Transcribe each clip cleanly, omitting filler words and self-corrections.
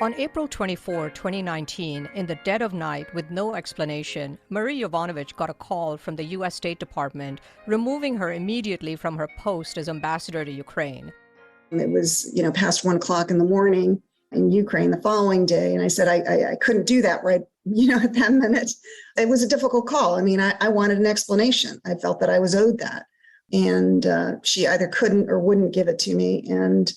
On April 24, 2019, in the dead of night with no explanation, Marie Yovanovitch got a call from the U.S. State Department, removing her immediately from her post as ambassador to Ukraine. It was, past 1 o'clock in the morning in Ukraine the following day. And I said, I couldn't do that right, at that minute. It was a difficult call. I wanted an explanation. I felt that I was owed that. And she either couldn't or wouldn't give it to me. And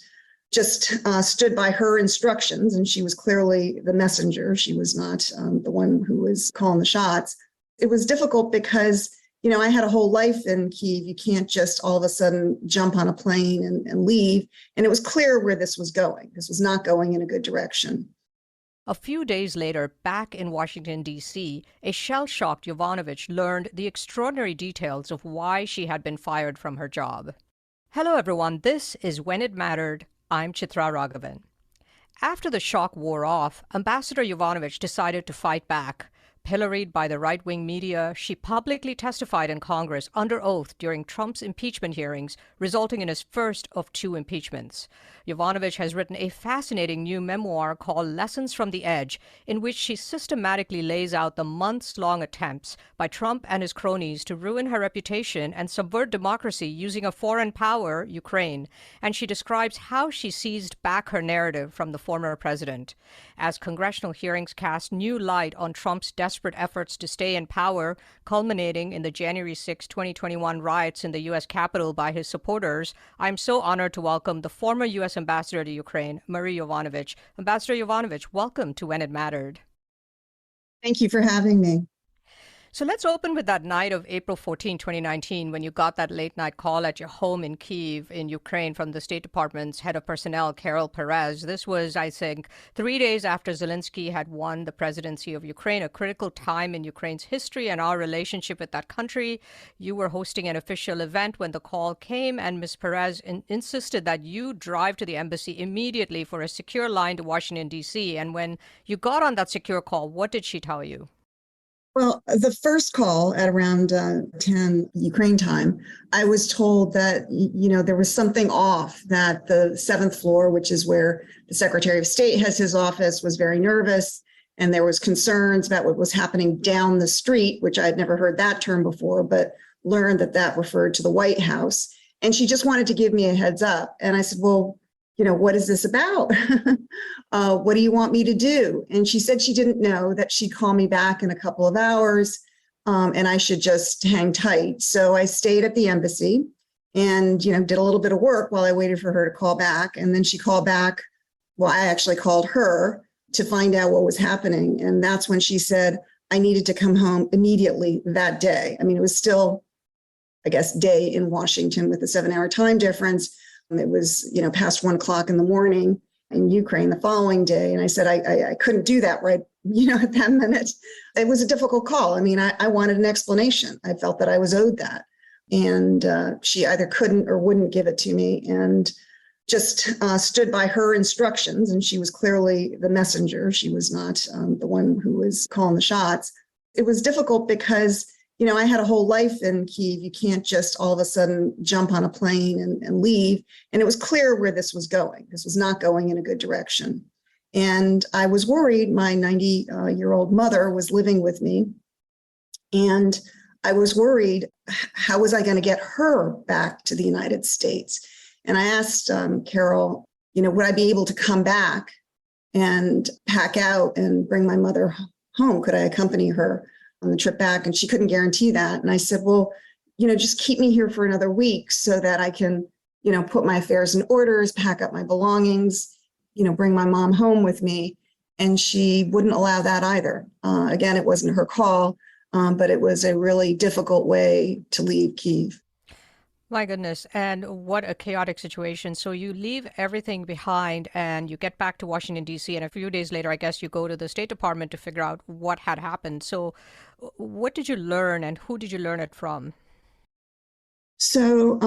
just stood by her instructions, and she was clearly the messenger. She was not the one who was calling the shots. It was difficult because, I had a whole life in Kyiv. You can't just all of a sudden jump on a plane and leave. And it was clear where this was going. This was not going in a good direction. A few days later, back in Washington, D.C., a shell-shocked Yovanovitch learned the extraordinary details of why she had been fired from her job. Hello, everyone. This is When It Mattered. I'm Chitra Raghavan. After the shock wore off, Ambassador Yovanovitch decided to fight back. Pilloried by the right-wing media, she publicly testified in Congress under oath during Trump's impeachment hearings, resulting in his first of 2 impeachments. Yovanovitch has written a fascinating new memoir called Lessons from the Edge, in which she systematically lays out the months-long attempts by Trump and his cronies to ruin her reputation and subvert democracy using a foreign power, Ukraine. And she describes how she seized back her narrative from the former president. As congressional hearings cast new light on Trump's desperate efforts to stay in power, culminating in the January 6, 2021 riots in the U.S. Capitol by his supporters, I'm so honored to welcome the former U.S. Ambassador to Ukraine, Marie Yovanovitch. Ambassador Yovanovitch, welcome to When It Mattered. Thank you for having me. So let's open with that night of April 14, 2019, when you got that late night call at your home in Kyiv in Ukraine from the State Department's head of personnel, Carol Perez. This was, I think, 3 days after Zelensky had won the presidency of Ukraine, a critical time in Ukraine's history and our relationship with that country. You were hosting an official event when the call came, and Ms. Perez insisted that you drive to the embassy immediately for a secure line to Washington, D.C. And when you got on that secure call, what did she tell you? Well, the first call at around 10 Ukraine time, I was told that, there was something off, that the 7th floor, which is where the Secretary of State has his office, was very nervous. And there was concerns about what was happening down the street, which I'd never heard that term before, but learned that that referred to the White House. And she just wanted to give me a heads up. And I said, well, what is this about? What do you want me to do? And she said she didn't know, that she'd call me back in a couple of hours and I should just hang tight. So I stayed at the embassy and, did a little bit of work while I waited for her to call back. And then she called back. Well, I actually called her to find out what was happening. And that's when she said I needed to come home immediately that day. It was still, I guess, day in Washington with a 7-hour time difference. It was, past 1 o'clock in the morning in Ukraine the following day. And I said, I couldn't do that right, at that minute. It was a difficult call. I wanted an explanation. I felt that I was owed that. And she either couldn't or wouldn't give it to me, and just stood by her instructions. And she was clearly the messenger. She was not the one who was calling the shots. It was difficult because I had a whole life in Kyiv. You can't just all of a sudden jump on a plane and leave. And it was clear where this was going. This was not going in a good direction. And I was worried. My 90-year-old mother was living with me. And I was worried, how was I going to get her back to the United States? And I asked Carol, would I be able to come back and pack out and bring my mother home? Could I accompany her on the trip back? And she couldn't guarantee that. And I said, well, just keep me here for another week so that I can, put my affairs in orders, pack up my belongings, bring my mom home with me. And she wouldn't allow that either. Again, it wasn't her call, but it was a really difficult way to leave Kyiv. My goodness. And what a chaotic situation. So you leave everything behind and you get back to Washington, D.C. And a few days later, I guess you go to the State Department to figure out what had happened. So what did you learn and who did you learn it from? So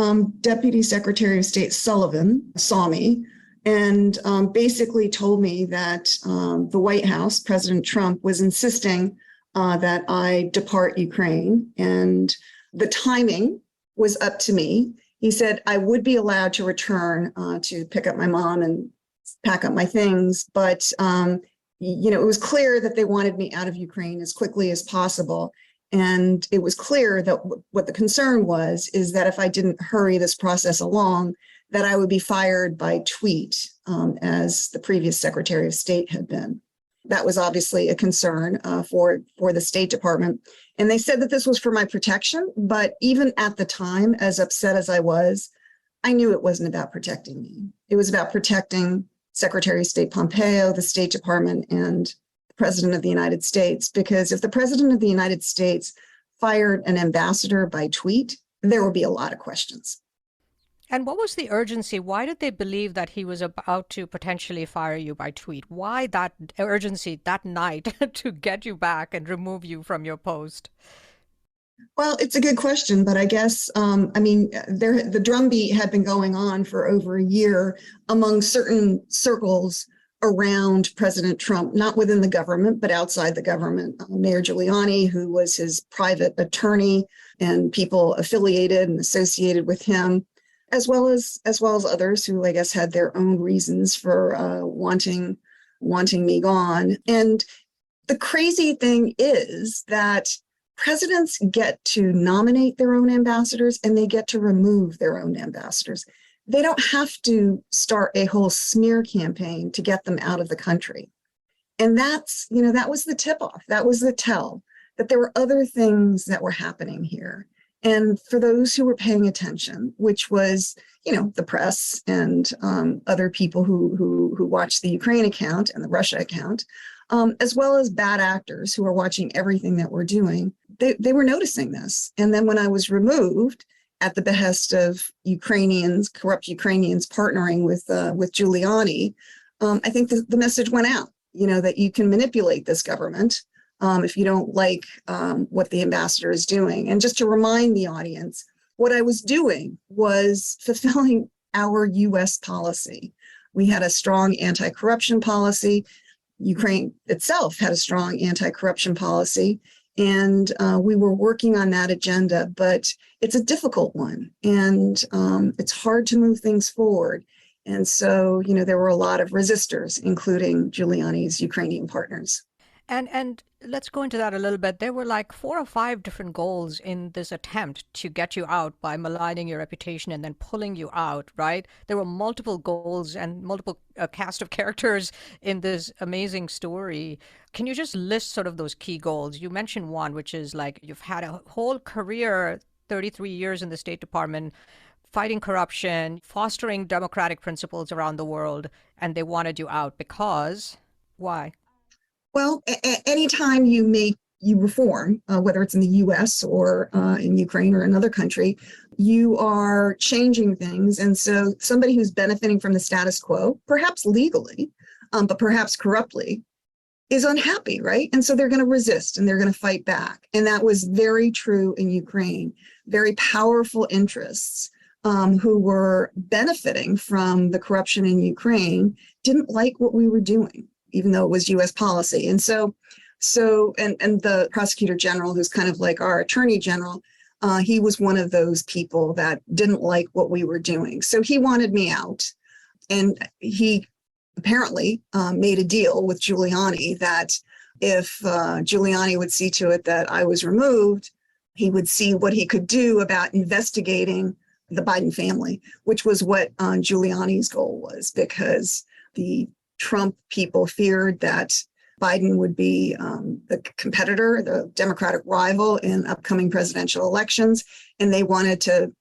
Deputy Secretary of State Sullivan saw me and basically told me that the White House, President Trump, was insisting that I depart Ukraine, and the timing was up to me. He said I would be allowed to return to pick up my mom and pack up my things. But, it was clear that they wanted me out of Ukraine as quickly as possible. And it was clear that what the concern was is that if I didn't hurry this process along, that I would be fired by tweet, as the previous Secretary of State had been. That was obviously a concern for the State Department. And they said that this was for my protection. But even at the time, as upset as I was, I knew it wasn't about protecting me. It was about protecting Secretary of State Pompeo, the State Department, and the President of the United States. Because if the President of the United States fired an ambassador by tweet, there would be a lot of questions. And what was the urgency? Why did they believe that he was about to potentially fire you by tweet? Why that urgency that night to get you back and remove you from your post? Well, it's a good question, but I guess, the drumbeat had been going on for over a year among certain circles around President Trump, not within the government, but outside the government. Mayor Giuliani, who was his private attorney, and people affiliated and associated with him, as well as others who I guess had their own reasons for wanting me gone. And the crazy thing is that presidents get to nominate their own ambassadors and they get to remove their own ambassadors. They don't have to start a whole smear campaign to get them out of the country. And that was the tip-off. That was the tell that there were other things that were happening here. And for those who were paying attention, which was, the press and other people who watched the Ukraine account and the Russia account, as well as bad actors who are watching everything that we're doing, they were noticing this. And then when I was removed at the behest of corrupt Ukrainians partnering with Giuliani, I think the message went out, that you can manipulate this government if you don't like what the ambassador is doing. And just to remind the audience, what I was doing was fulfilling our U.S. policy. We had a strong anti-corruption policy. Ukraine itself had a strong anti-corruption policy, and we were working on that agenda, but it's a difficult one, and it's hard to move things forward. And so, there were a lot of resistors, including Giuliani's Ukrainian partners. And let's go into that a little bit. There were like 4 or 5 different goals in this attempt to get you out by maligning your reputation and then pulling you out, right? There were multiple goals and multiple cast of characters in this amazing story. Can you just list sort of those key goals? You mentioned one, which is like you've had a whole career, 33 years in the State Department, fighting corruption, fostering democratic principles around the world, and they wanted you out because why? Well, anytime you reform, whether it's in the U.S. or in Ukraine or another country, you are changing things. And so somebody who's benefiting from the status quo, perhaps legally, but perhaps corruptly, is unhappy, right? And so they're going to resist and they're going to fight back. And that was very true in Ukraine. Very powerful interests who were benefiting from the corruption in Ukraine didn't like what we were doing, even though it was U.S. policy. And so the prosecutor general, who's kind of like our attorney general, he was one of those people that didn't like what we were doing. So he wanted me out. And he apparently made a deal with Giuliani that if Giuliani would see to it that I was removed, he would see what he could do about investigating the Biden family, which was what Giuliani's goal was, because the Trump people feared that Biden would be the competitor, the Democratic rival in upcoming presidential elections, and they wanted to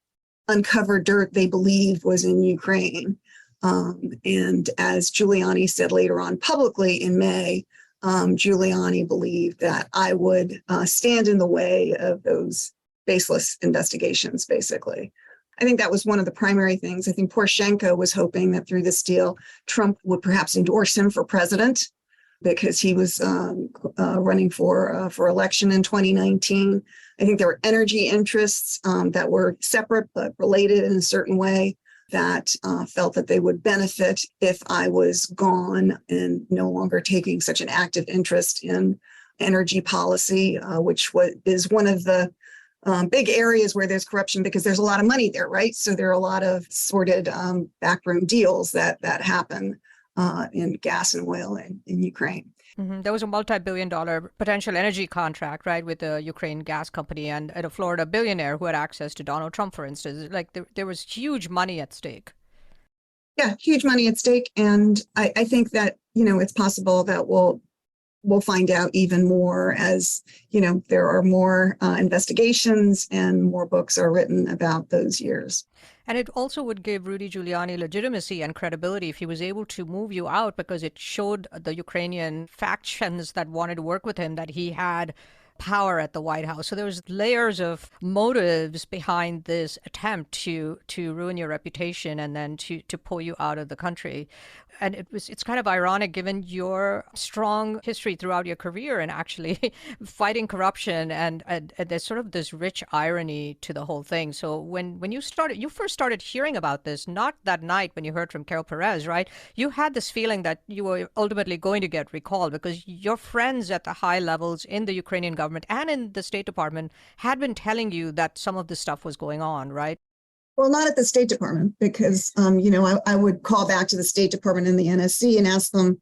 uncover dirt they believed was in Ukraine. And as Giuliani said later on publicly in May, Giuliani believed that I would stand in the way of those baseless investigations, basically. I think that was one of the primary things. I think Poroshenko was hoping that through this deal, Trump would perhaps endorse him for president because he was running for election in 2019. I think there were energy interests that were separate but related in a certain way that felt that they would benefit if I was gone and no longer taking such an active interest in energy policy, which is one of the big areas where there's corruption because there's a lot of money there, right? So there are a lot of sordid backroom deals that happen in gas and oil in Ukraine. There was a multi-billion-dollar potential energy contract, right, with the Ukraine gas company and a Florida billionaire who had access to Donald Trump, for instance. Like there was huge money at stake. Yeah, huge money at stake. And I think that, it's possible that we'll find out even more as, there are more investigations and more books are written about those years. And it also would give Rudy Giuliani legitimacy and credibility if he was able to move you out, because it showed the Ukrainian factions that wanted to work with him that he had power at the White House. So there was layers of motives behind this attempt to ruin your reputation and then to pull you out of the country. And it's kind of ironic given your strong history throughout your career and actually fighting corruption, and there's sort of this rich irony to the whole thing. So when you first started hearing about this, not that night when you heard from Carol Perez, right? You had this feeling that you were ultimately going to get recalled because your friends at the high levels in the Ukrainian government and in the State Department had been telling you that some of this stuff was going on, right? Well, not at the State Department, because, I would call back to the State Department and the NSC and ask them,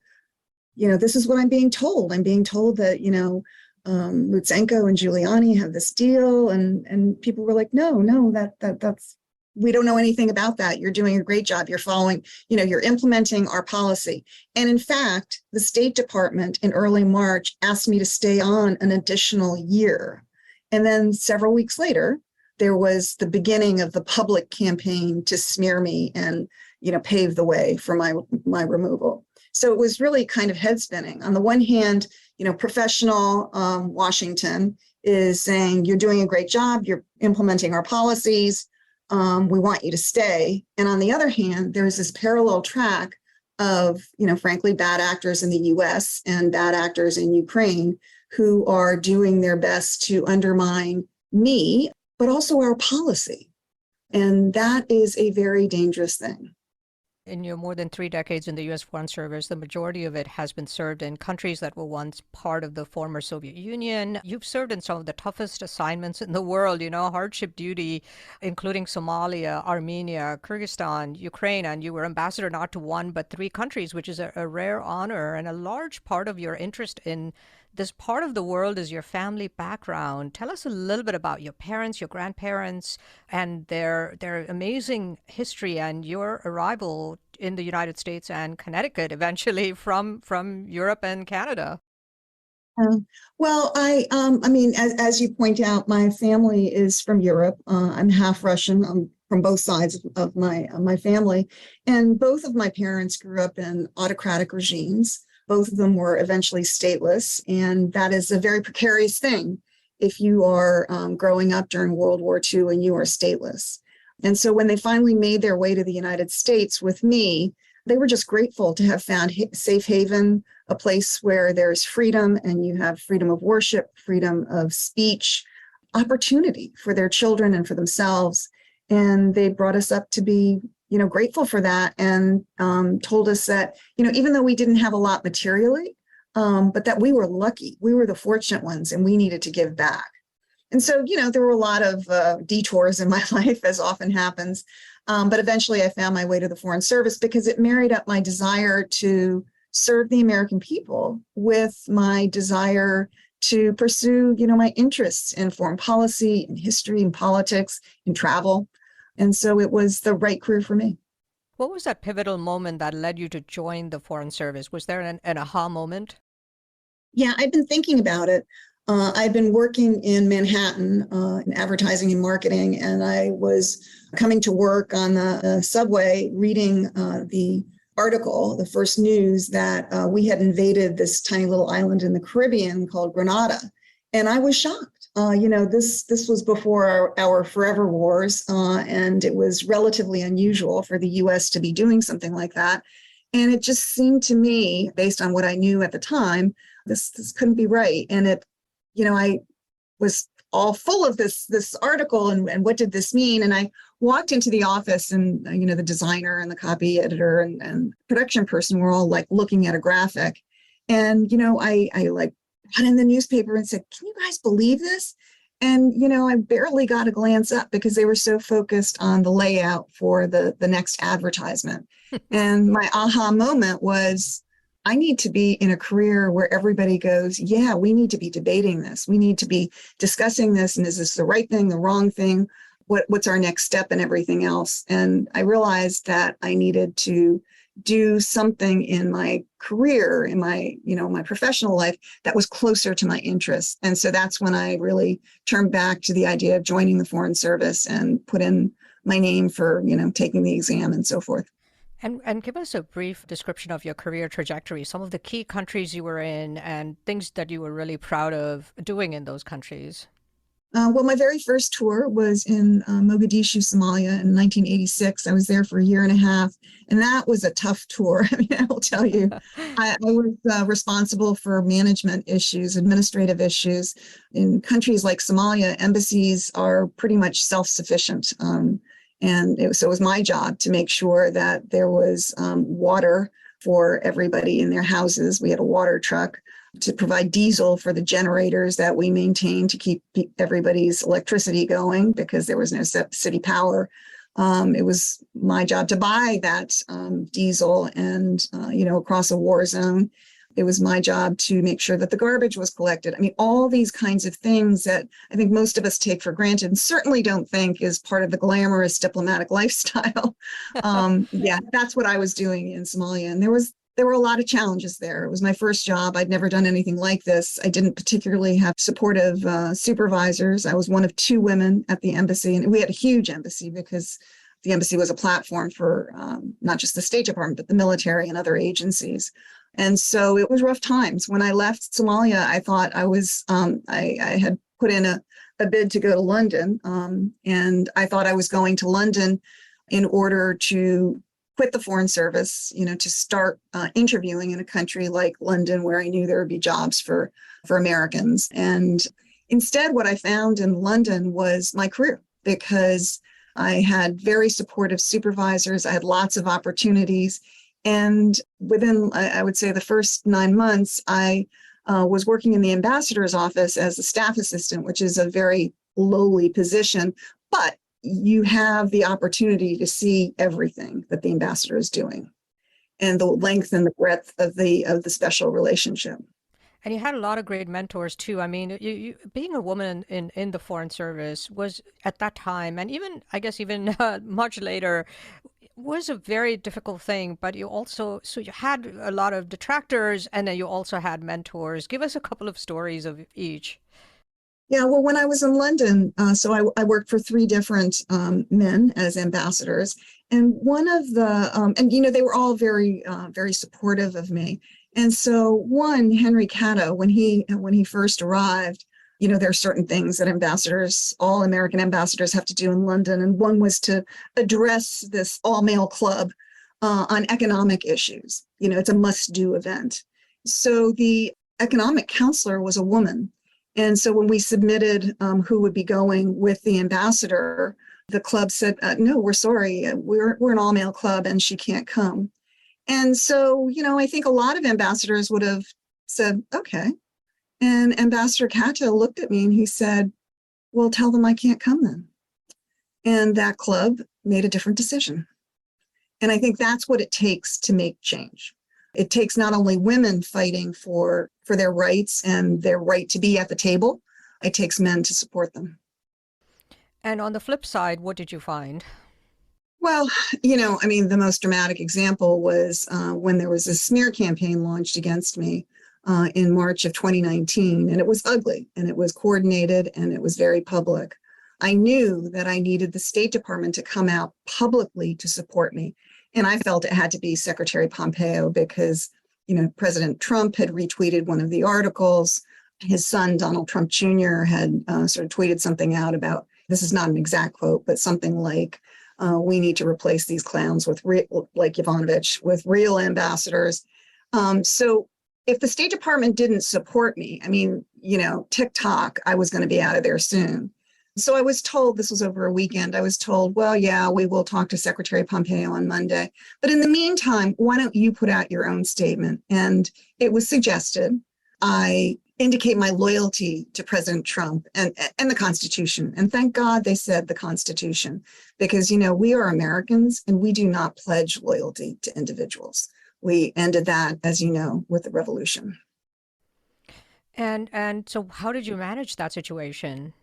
this is what I'm being told. I'm being told that, Lutsenko and Giuliani have this deal. And people were like, no, that's, we don't know anything about that. You're doing a great job. You're following, you're implementing our policy. And in fact, the State Department in early March asked me to stay on an additional year. And then several weeks later, there was the beginning of the public campaign to smear me and, pave the way for my removal. So it was really kind of head spinning. On the one hand, professional Washington is saying, you're doing a great job. You're implementing our policies. We want you to stay. And on the other hand, there's this parallel track of, frankly, bad actors in the U.S. and bad actors in Ukraine who are doing their best to undermine me, but also our policy. And that is a very dangerous thing. In your more than 3 decades in the U.S. Foreign Service, the majority of it has been served in countries that were once part of the former Soviet Union. You've served in some of the toughest assignments in the world, hardship duty, including Somalia, Armenia, Kyrgyzstan, Ukraine, and you were ambassador not to 1, but 3 countries, which is a rare honor. And a large part of your interest in this part of the world is your family background. Tell us a little bit about your parents, your grandparents, and their amazing history and your arrival in the United States and Connecticut eventually from Europe and Canada. Well, as you point out, my family is from Europe. I'm half Russian. I'm from both sides of my family, and both of my parents grew up in autocratic regimes. Both of them were eventually stateless, and that is a very precarious thing if you are growing up during World War II and you are stateless. And so when they finally made their way to the United States with me, they were just grateful to have found safe haven, a place where there's freedom and you have freedom of worship, freedom of speech, opportunity for their children and for themselves. And they brought us up to be grateful for that, and told us that, even though we didn't have a lot materially, but that we were lucky, we were the fortunate ones, and we needed to give back. And so, there were a lot of detours in my life, as often happens. But eventually I found my way to the Foreign Service because it married up my desire to serve the American people with my desire to pursue, my interests in foreign policy, in history, in politics, in travel. And so it was the right career for me. What was that pivotal moment that led you to join the Foreign Service? Was there an aha moment? Yeah, I've been thinking about it. I've been working in Manhattan in advertising and marketing, and I was coming to work on the subway reading the article, the first news that we had invaded this tiny little island in the Caribbean called Grenada. And I was shocked. This was before our forever wars, and it was relatively unusual for the U.S. to be doing something like that. And it just seemed to me, based on what I knew at the time, this couldn't be right. And I was all full of this article and what did this mean? And I walked into the office, and the designer and the copy editor and production person were all like looking at a graphic. And I like brought in the newspaper and said, "Can you guys believe this?" And, I barely got a glance up because they were so focused on the layout for the next advertisement. And my aha moment was, I need to be in a career where everybody goes, yeah, we need to be debating this. We need to be discussing this. And is this the right thing, the wrong thing? What's our next step and everything else? And I realized that I needed to do something in my career, in my professional life that was closer to my interests. And so that's when I really turned back to the idea of joining the Foreign Service and put in my name for, taking the exam and so forth. And give us a brief description of your career trajectory, some of the key countries you were in and things that you were really proud of doing in those countries. Well, my very first tour was in Mogadishu, Somalia in 1986. I was there for a year and a half, and that was a tough tour. I mean, I will tell you, I was responsible for management issues, administrative issues. In countries like Somalia, embassies are pretty much self-sufficient. So it was my job to make sure that there was water for everybody in their houses. We had a water truck to provide diesel for the generators that we maintained to keep everybody's electricity going because there was no city power. It was my job to buy that diesel and, across a war zone. It was my job to make sure that the garbage was collected. I mean, all these kinds of things that I think most of us take for granted and certainly don't think is part of the glamorous diplomatic lifestyle. That's what I was doing in Somalia. And there were a lot of challenges there. It was my first job. I'd never done anything like this. I didn't particularly have supportive supervisors. I was one of two women at the embassy, and we had a huge embassy because the embassy was a platform for not just the State Department, but the military and other agencies. And so it was rough times. When I left Somalia, I thought I had put in a bid to go to London, and I thought I was going to London in order to quit the Foreign Service, to start interviewing in a country like London, where I knew there would be jobs for Americans. And instead, what I found in London was my career, because I had very supportive supervisors. I had lots of opportunities. And within, I would say, the first 9 months, I was working in the ambassador's office as a staff assistant, which is a very lowly position, but you have the opportunity to see everything that the ambassador is doing and the length and the breadth of the special relationship. And you had a lot of great mentors too. I mean, you being a woman in the Foreign Service was at that time, and even I guess even much later, was a very difficult thing. But you had a lot of detractors, and then you also had mentors. Give us a couple of stories of each. Yeah, well, when I was in London, I worked for three different men as ambassadors, and one of the, they were all very, very supportive of me. And so one, Henry Catto, when he first arrived, there are certain things that all American ambassadors have to do in London. And one was to address this all-male club on economic issues. It's a must-do event. So the economic counselor was a woman. And so when we submitted who would be going with the ambassador, the club said, no, we're sorry, we're an all-male club and she can't come. And so, I think a lot of ambassadors would have said, okay. And Ambassador Catto looked at me and he said, well, tell them I can't come then. And that club made a different decision. And I think that's what it takes to make change. It takes not only women fighting for their rights and their right to be at the table, it takes men to support them. And on the flip side, what did you find? Well, the most dramatic example was when there was a smear campaign launched against me in March of 2019, and it was ugly, and it was coordinated, and it was very public. I knew that I needed the State Department to come out publicly to support me, and I felt it had to be Secretary Pompeo because, President Trump had retweeted one of the articles. His son, Donald Trump Jr., had sort of tweeted something out about, this is not an exact quote, but something like, we need to replace these clowns with like Yovanovitch, with real ambassadors. So if the State Department didn't support me, TikTok, I was going to be out of there soon. So I was told, this was over a weekend, I was told, well, yeah, we will talk to Secretary Pompeo on Monday. But in the meantime, why don't you put out your own statement? And it was suggested. I indicate my loyalty to President Trump and the Constitution. And thank God they said the Constitution, because, we are Americans and we do not pledge loyalty to individuals. We ended that, as you know, with the revolution. And so how did you manage that situation?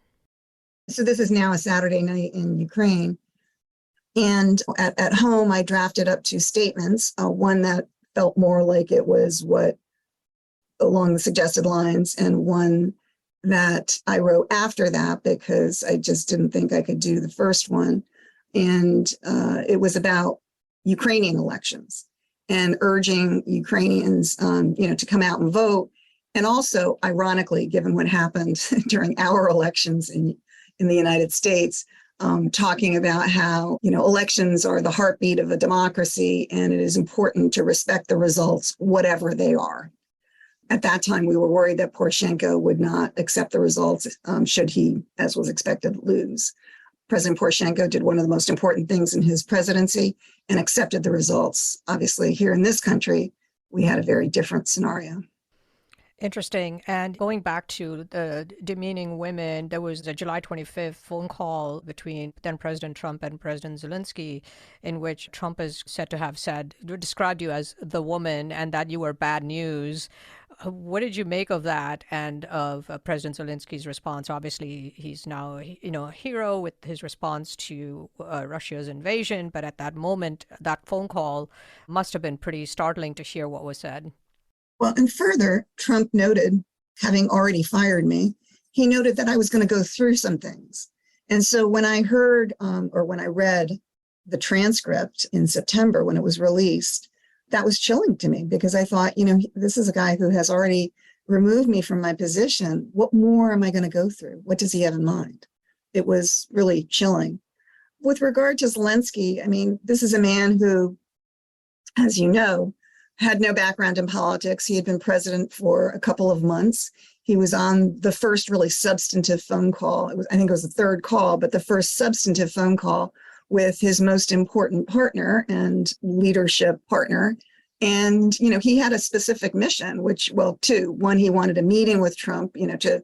So this is now a Saturday night in Ukraine. And at home, I drafted up two statements, one that felt more like it was what along the suggested lines, and one that I wrote after that because I just didn't think I could do the first one. And it was about Ukrainian elections and urging Ukrainians, to come out and vote. And also, ironically, given what happened during our elections in the United States, talking about how, elections are the heartbeat of a democracy, and it is important to respect the results, whatever they are. At that time, we were worried that Poroshenko would not accept the results should he, as was expected, lose. President Poroshenko did one of the most important things in his presidency and accepted the results. Obviously, here in this country, we had a very different scenario. Interesting. And going back to the demeaning women, there was a July 25th phone call between then President Trump and President Zelensky, in which Trump is said to have described you as the woman and that you were bad news. What did you make of that and of President Zelensky's response? Obviously, he's now, a hero with his response to Russia's invasion. But at that moment, that phone call must have been pretty startling to hear what was said. Well, and further, Trump noted, having already fired me, he noted that I was going to go through some things. And so when I heard or when I read the transcript in September when it was released, that was chilling to me because I thought, this is a guy who has already removed me from my position. What more am I going to go through? What does he have in mind? It was really chilling. With regard to Zelensky, this is a man who, as you know, had no background in politics. He had been president for a couple of months. He was on the first really substantive phone call. I think it was the third call, but the first substantive phone call with his most important partner and leadership partner. And, he had a specific mission, two. One, he wanted a meeting with Trump, to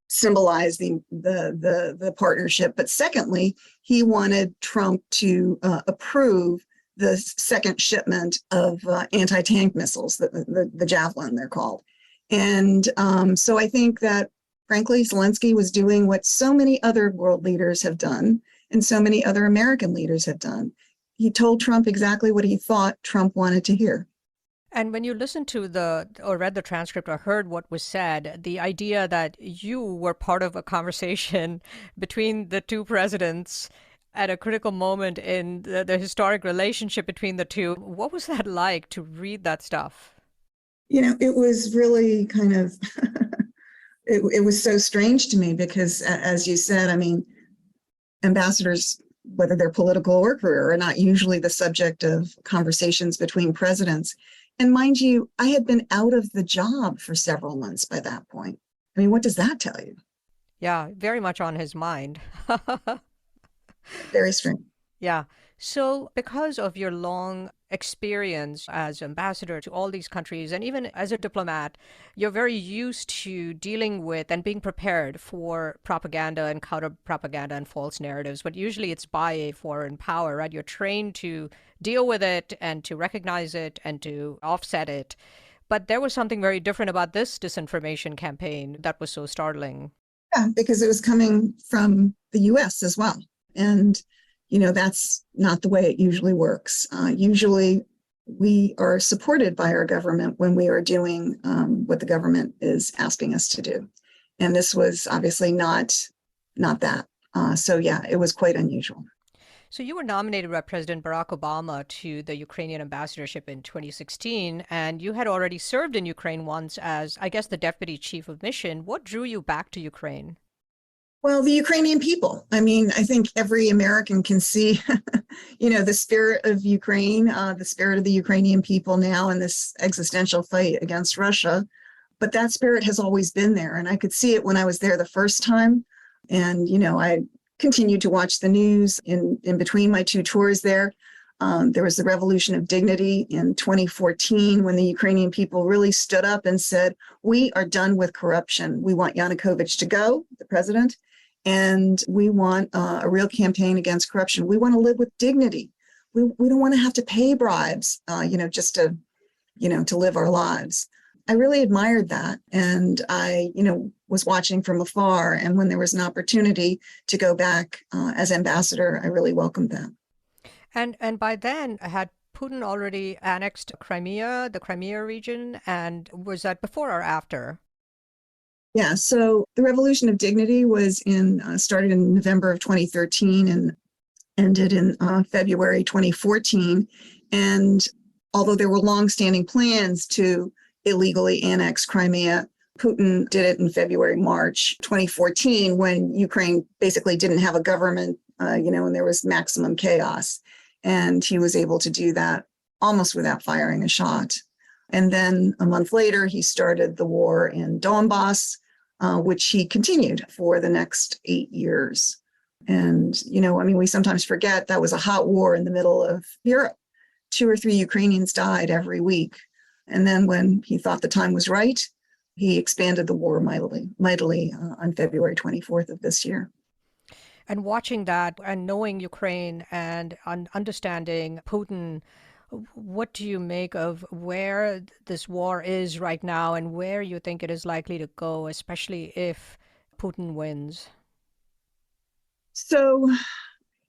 symbolize the partnership. But secondly, he wanted Trump to approve the second shipment of anti-tank missiles, the Javelin, they're called. And so I think that, frankly, Zelensky was doing what so many other world leaders have done and so many other American leaders have done. He told Trump exactly what he thought Trump wanted to hear. And when you listened to or read the transcript or heard what was said, the idea that you were part of a conversation between the two presidents at a critical moment in the historic relationship between the two. What was that like to read that stuff? It was really kind of, it was so strange to me because, as you said, ambassadors, whether they're political or career, are not usually the subject of conversations between presidents. And mind you, I had been out of the job for several months by that point. What does that tell you? Yeah, very much on his mind. Very strange. Yeah. So because of your long experience as ambassador to all these countries, and even as a diplomat, you're very used to dealing with and being prepared for propaganda and counter-propaganda and false narratives. But usually it's by a foreign power, right? You're trained to deal with it and to recognize it and to offset it. But there was something very different about this disinformation campaign that was so startling. Yeah, because it was coming from the U.S. as well. And, that's not the way it usually works. Usually we are supported by our government when we are doing what the government is asking us to do. And this was obviously not that. So, yeah, it was quite unusual. So you were nominated by President Barack Obama to the Ukrainian ambassadorship in 2016, and you had already served in Ukraine once as, I guess, the deputy chief of mission. What drew you back to Ukraine? Well, the Ukrainian people. I think every American can see, the spirit of Ukraine, the spirit of the Ukrainian people now in this existential fight against Russia. But that spirit has always been there. And I could see it when I was there the first time. And, I continued to watch the news in between my two tours there. There was the Revolution of Dignity in 2014 when the Ukrainian people really stood up and said, we are done with corruption. We want Yanukovych to go, the president, and we want a real campaign against corruption. We want to live with dignity. We don't want to have to pay bribes, just to live our lives. I really admired that. And I, was watching from afar. And when there was an opportunity to go back as ambassador, I really welcomed that. And by then, had Putin already annexed Crimea, the Crimea region? And was that before or after? Yeah, so the Revolution of Dignity was started in November of 2013 and ended in February 2014. And although there were longstanding plans to illegally annex Crimea, Putin did it in February, March 2014, when Ukraine basically didn't have a government, and there was maximum chaos. And he was able to do that almost without firing a shot. And then a month later, he started the war in Donbass, which he continued for the next 8 years. And, we sometimes forget that was a hot war in the middle of Europe. 2 or 3 Ukrainians died every week. And then when he thought the time was right, he expanded the war mightily on February 24th of this year. And watching that and knowing Ukraine and understanding Putin, what do you make of where this war is right now and where you think it is likely to go, especially if Putin wins? So,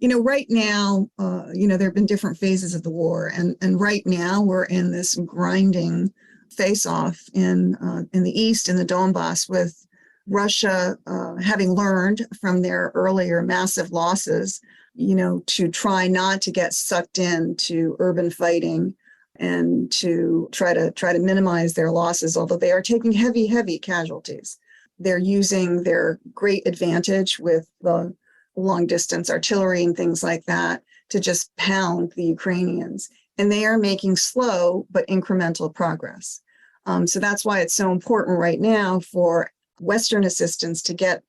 right now, there have been different phases of the war. And right now we're in this grinding face-off in the east, in the Donbass, with Russia having learned from their earlier massive losses, to try not to get sucked into urban fighting and to try to minimize their losses, although they are taking heavy, heavy casualties. They're using their great advantage with the long distance artillery and things like that to just pound the Ukrainians. And they are making slow but incremental progress. So that's why it's so important right now for Western assistance to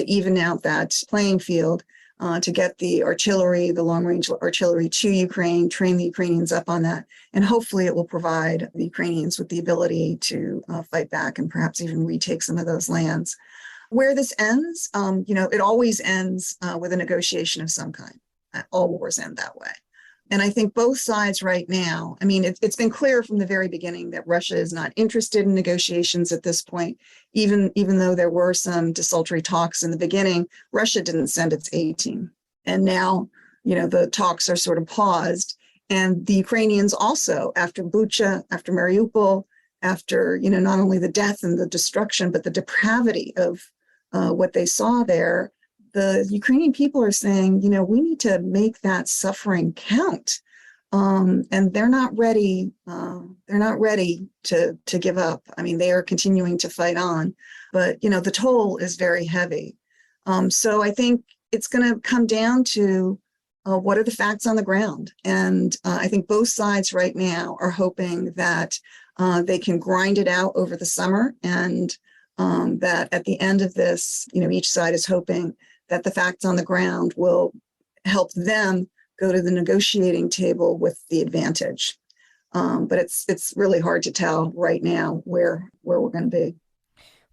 even out that playing field, to get the artillery, the long-range artillery to Ukraine, train the Ukrainians up on that. And hopefully it will provide the Ukrainians with the ability to fight back and perhaps even retake some of those lands. Where this ends, it always ends with a negotiation of some kind. All wars end that way. And I think both sides right now, it's been clear from the very beginning that Russia is not interested in negotiations at this point, even though there were some desultory talks in the beginning. Russia didn't send its aid team. And now, the talks are sort of paused. And the Ukrainians also, after Bucha, after Mariupol, after, not only the death and the destruction, but the depravity of what they saw there, the Ukrainian people are saying, we need to make that suffering count. And they're not ready. They're not ready to give up. They are continuing to fight on, but, the toll is very heavy. So I think it's going to come down to what are the facts on the ground. And I think both sides right now are hoping that they can grind it out over the summer, and that at the end of this, each side is hoping that the facts on the ground will help them go to the negotiating table with the advantage. But it's really hard to tell right now where we're going to be.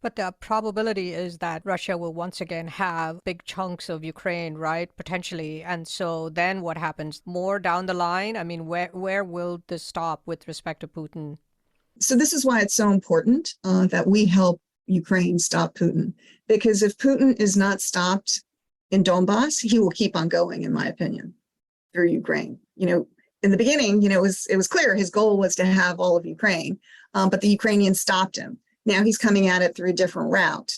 But the probability is that Russia will once again have big chunks of Ukraine, right? Potentially. And so then what happens? More down the line? Where will this stop with respect to Putin? So this is why it's so important that we help Ukraine stop Putin, because if Putin is not stopped in Donbass, he will keep on going, in my opinion, through Ukraine. In the beginning, it was clear his goal was to have all of Ukraine, but the Ukrainians stopped him. Now he's coming at it through a different route.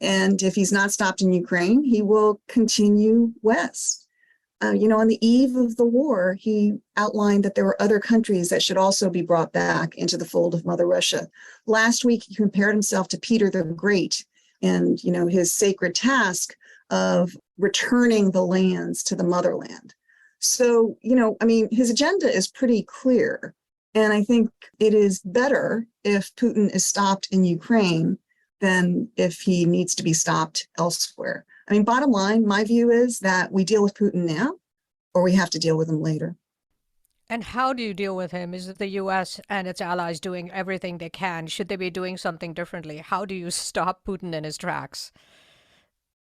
And if he's not stopped in Ukraine, he will continue west. On the eve of the war, he outlined that there were other countries that should also be brought back into the fold of Mother Russia. Last week, he compared himself to Peter the Great and, his sacred task of returning the lands to the motherland. So, his agenda is pretty clear. And I think it is better if Putin is stopped in Ukraine than if he needs to be stopped elsewhere. Bottom line, my view is that we deal with Putin now, or we have to deal with him later. And how do you deal with him? Is it the U.S. and its allies doing everything they can? Should they be doing something differently? How do you stop Putin in his tracks?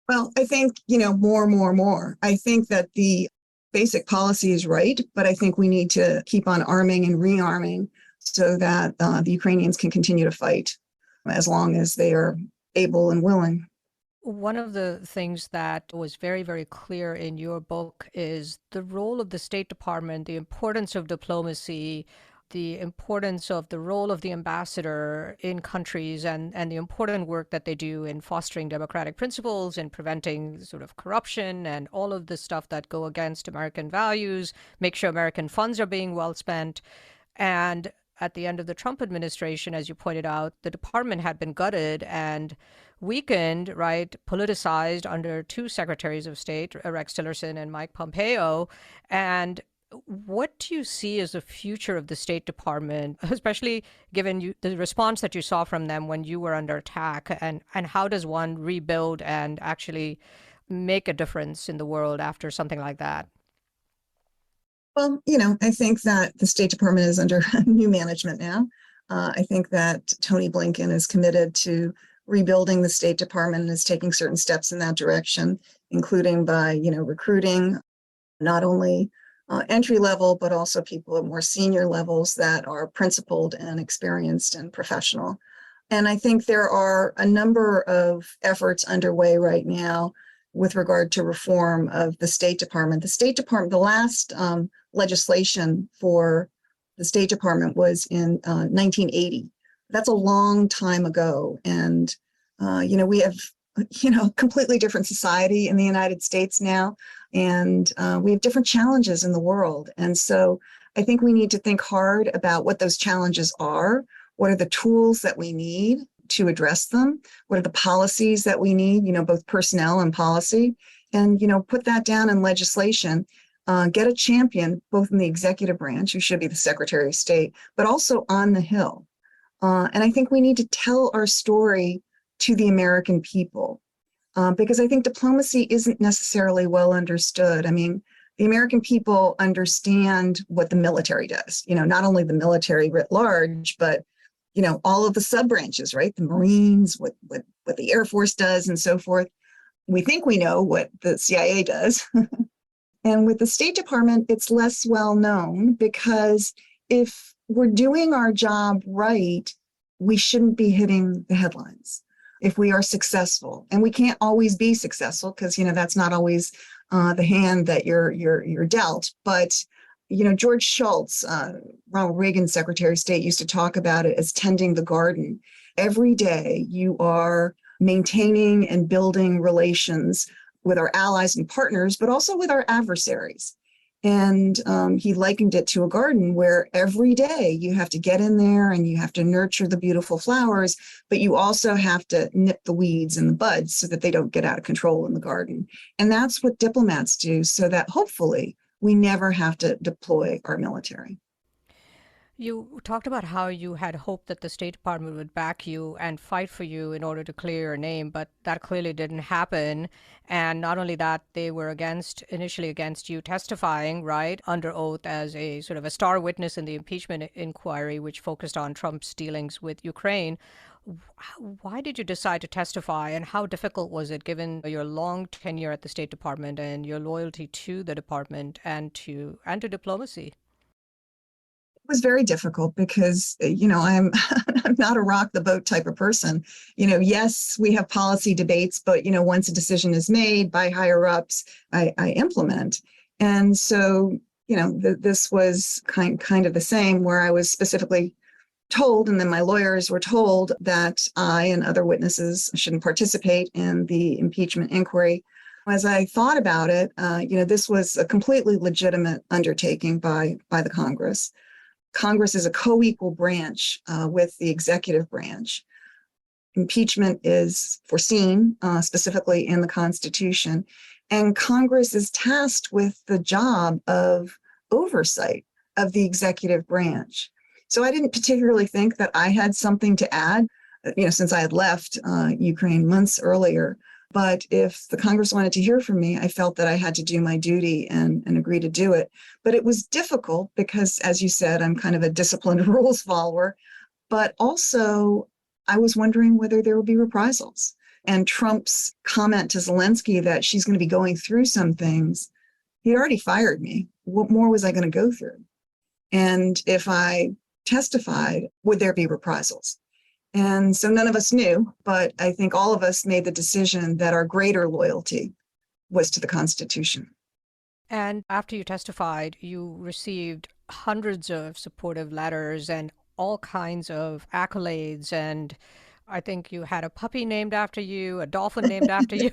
Well, I think, more. I think that the basic policy is right, but I think we need to keep on arming and rearming so that the Ukrainians can continue to fight as long as they are able and willing. One of the things that was very, very clear in your book is the role of the State Department, the importance of diplomacy, the importance of the role of the ambassador in countries, and the important work that they do in fostering democratic principles and preventing sort of corruption and all of the stuff that go against American values, make sure American funds are being well spent. And at the end of the Trump administration, as you pointed out, the department had been gutted and weakened, right, politicized under two secretaries of state, Rex Tillerson and Mike Pompeo. And what do you see as the future of the State Department, especially given the response that you saw from them when you were under attack? And how does one rebuild and actually make a difference in the world after something like that? Well, I think that the State Department is under new management now. I think that Tony Blinken is committed to rebuilding the State Department and is taking certain steps in that direction, including by, recruiting not only entry level, but also people at more senior levels that are principled and experienced and professional. And I think there are a number of efforts underway right now with regard to reform of the State Department. The State Department, the last legislation for the State Department was in 1980. That's a long time ago. And, we have, completely different society in the United States now. And we have different challenges in the world. And so I think we need to think hard about what those challenges are. What are the tools that we need to address them? What are the policies that we need, both personnel and policy? And, put that down in legislation. Get a champion, both in the executive branch, who should be the Secretary of State, but also on the Hill. And I think we need to tell our story to the American people, because I think diplomacy isn't necessarily well understood. I mean, the American people understand what the military does, not only the military writ large, but, all of the sub branches, right? The Marines, what the Air Force does and so forth. We think we know what the CIA does. And with the State Department, it's less well known because if we're doing our job right, we shouldn't be hitting the headlines if we are successful. And we can't always be successful because, that's not always the hand that you're dealt. But, George Shultz, Ronald Reagan's Secretary of State, used to talk about it as tending the garden. Every day you are maintaining and building relations with our allies and partners, but also with our adversaries. And he likened it to a garden where every day you have to get in there and you have to nurture the beautiful flowers, but you also have to nip the weeds and the buds so that they don't get out of control in the garden. And that's what diplomats do, so that hopefully we never have to deploy our military. You talked about how you had hoped that the State Department would back you and fight for you in order to clear your name, but that clearly didn't happen. And not only that, they were initially against you testifying, right, under oath as a sort of a star witness in the impeachment inquiry, which focused on Trump's dealings with Ukraine. Why did you decide to testify, and how difficult was it given your long tenure at the State Department and your loyalty to the department and to diplomacy? Was very difficult because, I'm I'm not a rock the boat type of person. Yes, we have policy debates, but, once a decision is made by higher ups, I implement. And so, this was kind of the same, where I was specifically told, and then my lawyers were told, that I and other witnesses shouldn't participate in the impeachment inquiry. As I thought about it, this was a completely legitimate undertaking by the Congress. Congress is a co-equal branch with the executive branch. Impeachment is foreseen specifically in the Constitution, and Congress is tasked with the job of oversight of the executive branch. So I didn't particularly think that I had something to add, since I had left Ukraine months earlier. But if the Congress wanted to hear from me, I felt that I had to do my duty and agree to do it. But it was difficult because, as you said, I'm kind of a disciplined rules follower. But also, I was wondering whether there would be reprisals. And Trump's comment to Zelensky that she's going to be going through some things, he'd already fired me. What more was I going to go through? And if I testified, would there be reprisals? And so none of us knew, but I think all of us made the decision that our greater loyalty was to the Constitution. And after you testified, you received hundreds of supportive letters and all kinds of accolades. And I think you had a puppy named after you, a dolphin named after you.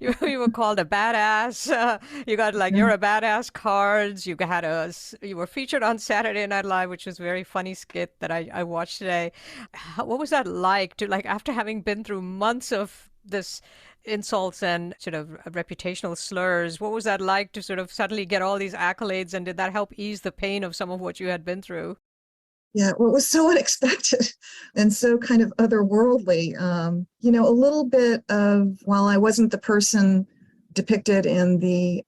You were called a badass. You got like you're a badass cards. You were featured on Saturday Night Live, which was a very funny skit that I watched today. What was that like to like after having been through months of this insults and sort of reputational slurs? What was that like to sort of suddenly get all these accolades, and did that help ease the pain of some of what you had been through? Yeah, well, it was so unexpected and so kind of otherworldly. A little bit of while I wasn't the person depicted in the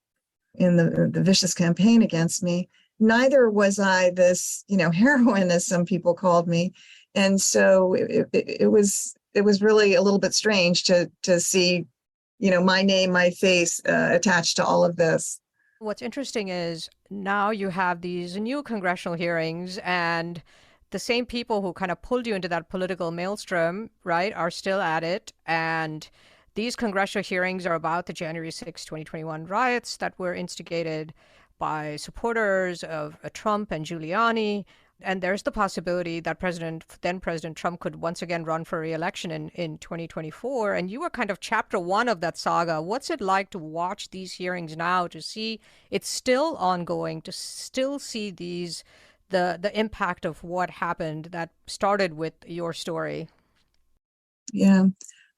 vicious campaign against me, neither was I this heroine as some people called me, and so it was really a little bit strange to see my name, my face attached to all of this. What's interesting is now you have these new congressional hearings, and the same people who kind of pulled you into that political maelstrom, right, are still at it. And these congressional hearings are about the January 6, 2021 riots that were instigated by supporters of Trump and Giuliani. And there's the possibility that then President Trump could once again run for re-election in 2024. And you were kind of chapter one of that saga. What's it like to watch these hearings now, to see it's still ongoing, to still see the impact of what happened that started with your story? Yeah.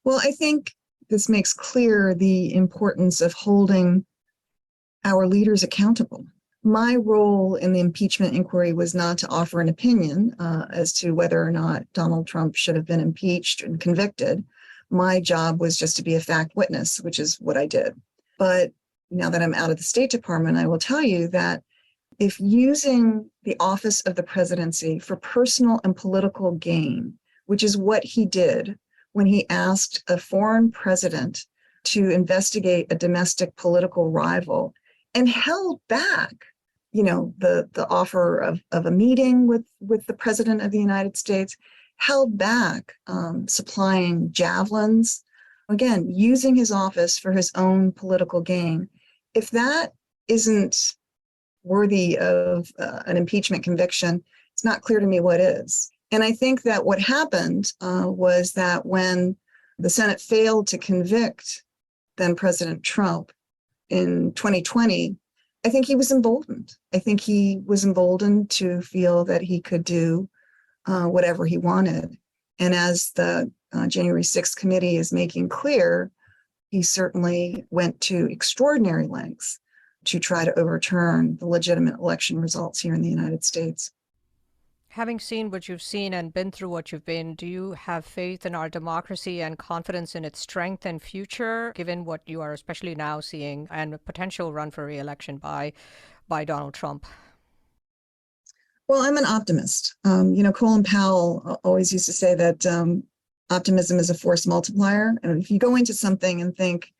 Well, I think this makes clear the importance of holding our leaders accountable. My role in the impeachment inquiry was not to offer an opinion as to whether or not Donald Trump should have been impeached and convicted. My job was just to be a fact witness, which is what I did. But now that I'm out of the State Department, I will tell you that if using the office of the presidency for personal and political gain, which is what he did when he asked a foreign president to investigate a domestic political rival and held back the offer of a meeting with the president of the United States, held back supplying javelins, again, using his office for his own political gain. If that isn't worthy of an impeachment conviction, it's not clear to me what is. And I think that what happened was that when the Senate failed to convict then President Trump in 2020, I think he was emboldened. I think he was emboldened to feel that he could do whatever he wanted. And as the January 6th committee is making clear, he certainly went to extraordinary lengths to try to overturn the legitimate election results here in the United States. Having seen what you've seen and been through what you've been, do you have faith in our democracy and confidence in its strength and future, given what you are especially now seeing and a potential run for re-election by Donald Trump? Well, I'm an optimist. Colin Powell always used to say that optimism is a force multiplier. And if you go into something and think,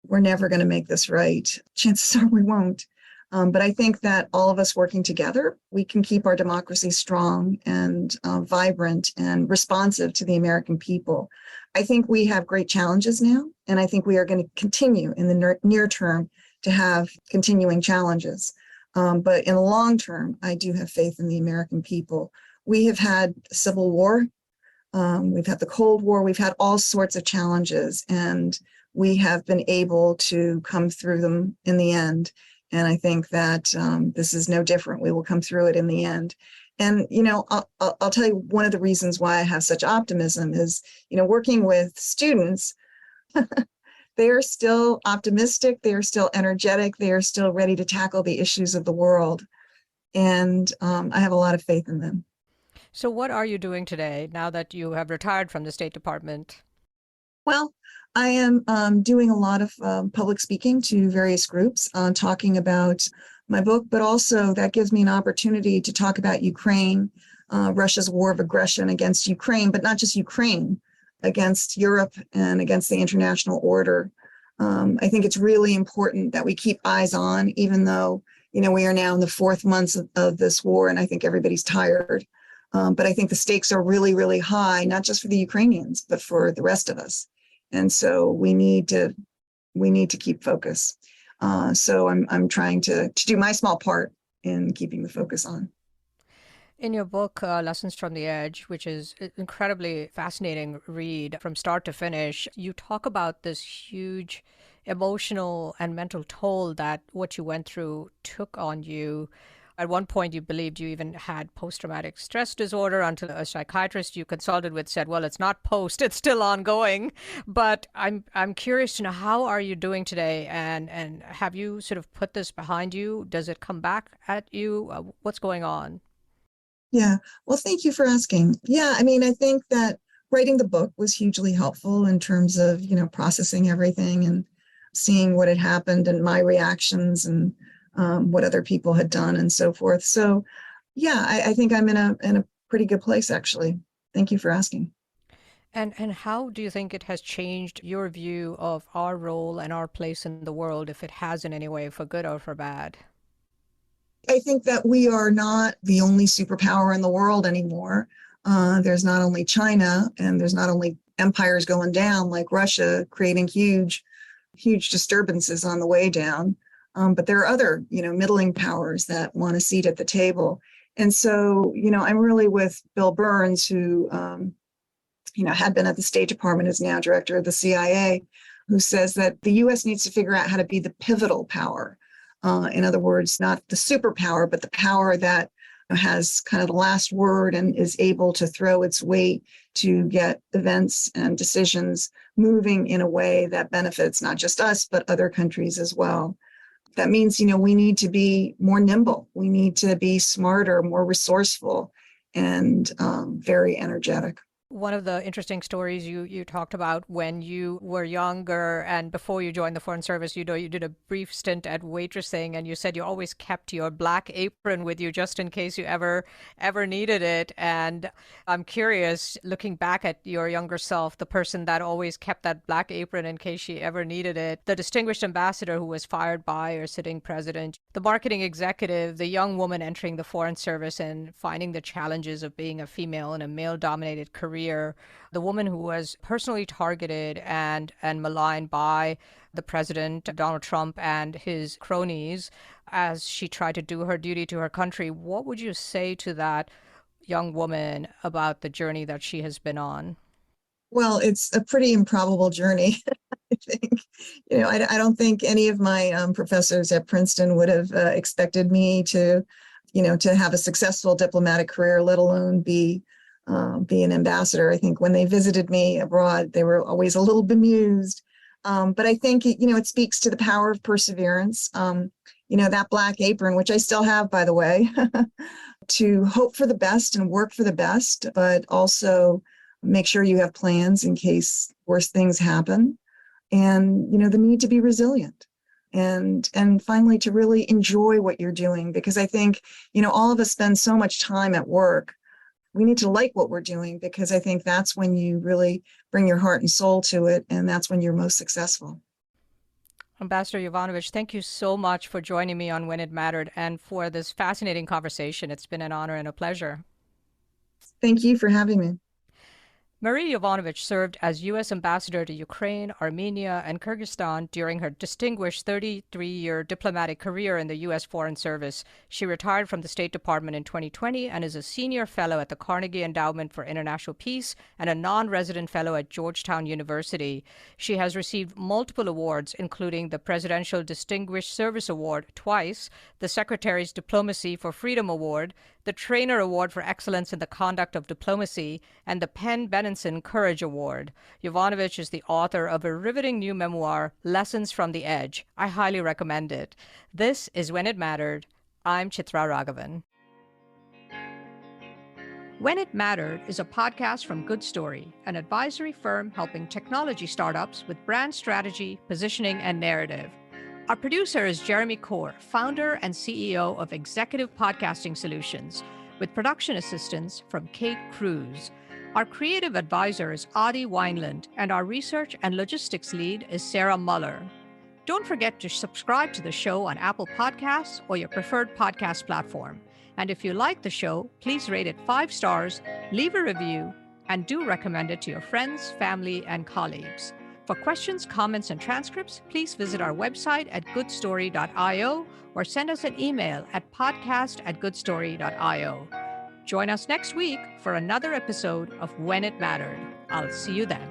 we're never going to make this right, chances are we won't. But I think that all of us working together, we can keep our democracy strong and vibrant and responsive to the American people. I think we have great challenges now, and I think we are going to continue in the near term to have continuing challenges. But in the long term, I do have faith in the American people. We have had civil war. We've had the Cold War. We've had all sorts of challenges, and we have been able to come through them in the end. And I think that this is no different. We will come through it in the end. And, I'll tell you one of the reasons why I have such optimism is, working with students, they are still optimistic. They are still energetic. They are still ready to tackle the issues of the world. And I have a lot of faith in them. So what are you doing today now that you have retired from the State Department? Well, I am doing a lot of public speaking to various groups, talking about my book, but also that gives me an opportunity to talk about Ukraine, Russia's war of aggression against Ukraine, but not just Ukraine, against Europe and against the international order. I think it's really important that we keep eyes on, even though, we are now in the fourth month of this war, and I think everybody's tired. But I think the stakes are really, really high, not just for the Ukrainians, but for the rest of us. And so we need to keep focus. So I'm trying to do my small part in keeping the focus on. In your book, Lessons from the Edge, which is an incredibly fascinating read from start to finish, you talk about this huge emotional and mental toll that what you went through took on you. At one point, you believed you even had post-traumatic stress disorder until a psychiatrist you consulted with said, well, it's not post, it's still ongoing. But I'm curious to know, how are you doing today? And have you sort of put this behind you? Does it come back at you? What's going on? Yeah. Well, thank you for asking. Yeah. I mean, I think that writing the book was hugely helpful in terms of, processing everything and seeing what had happened and my reactions and what other people had done and so forth. So, yeah, I think I'm in a pretty good place, actually. Thank you for asking. And how do you think it has changed your view of our role and our place in the world, if it has in any way, for good or for bad? I think that we are not the only superpower in the world anymore. There's not only China, and there's not only empires going down like Russia, creating huge disturbances on the way down. But there are other, middling powers that want a seat at the table. And so, I'm really with Bill Burns, who, had been at the State Department, is now director of the CIA, who says that the U.S. needs to figure out how to be the pivotal power. In other words, not the superpower, but the power that has kind of the last word and is able to throw its weight to get events and decisions moving in a way that benefits not just us, but other countries as well. That means, we need to be more nimble. We need to be smarter, more resourceful, and very energetic. One of the interesting stories you talked about when you were younger and before you joined the Foreign Service, you did a brief stint at waitressing, and you said you always kept your black apron with you just in case you ever needed it. And I'm curious, looking back at your younger self, the person that always kept that black apron in case she ever needed it, the distinguished ambassador who was fired by our sitting president, the marketing executive, the young woman entering the Foreign Service and finding the challenges of being a female in a male-dominated career, the woman who was personally targeted and maligned by the president, Donald Trump, and his cronies as she tried to do her duty to her country. What would you say to that young woman about the journey that she has been on? Well, it's a pretty improbable journey. I think, I don't think any of my professors at Princeton would have expected me to, to have a successful diplomatic career, let alone be an ambassador. I think when they visited me abroad, they were always a little bemused. But I think, it speaks to the power of perseverance. That black apron, which I still have, by the way, to hope for the best and work for the best, but also make sure you have plans in case worse things happen. And, the need to be resilient. And finally, to really enjoy what you're doing, because I think, all of us spend so much time at work. We need to like what we're doing, because I think that's when you really bring your heart and soul to it, and that's when you're most successful. Ambassador Yovanovitch, thank you so much for joining me on When It Mattered and for this fascinating conversation. It's been an honor and a pleasure. Thank you for having me. Marie Yovanovitch served as U.S. Ambassador to Ukraine, Armenia, and Kyrgyzstan during her distinguished 33-year diplomatic career in the U.S. Foreign Service. She retired from the State Department in 2020 and is a senior fellow at the Carnegie Endowment for International Peace and a non-resident fellow at Georgetown University. She has received multiple awards, including the Presidential Distinguished Service Award twice, the Secretary's Diplomacy for Freedom Award, the Trainer Award for Excellence in the Conduct of Diplomacy, and the Penn Benenson Courage Award. Yovanovitch is the author of a riveting new memoir, Lessons from the Edge. I highly recommend it. This is When It Mattered. I'm Chitra Raghavan. When It Mattered is a podcast from Good Story, an advisory firm helping technology startups with brand strategy, positioning, and narrative. Our producer is Jeremy Kaur, founder and CEO of Executive Podcasting Solutions, with production assistance from Kate Cruz. Our creative advisor is Adi Wineland, and our research and logistics lead is Sarah Muller. Don't forget to subscribe to the show on Apple Podcasts or your preferred podcast platform. And if you like the show, please rate it 5 stars, leave a review, and do recommend it to your friends, family, and colleagues. For questions, comments, and transcripts, please visit our website at goodstory.io or send us an email at podcast@goodstory.io. Join us next week for another episode of When It Mattered. I'll see you then.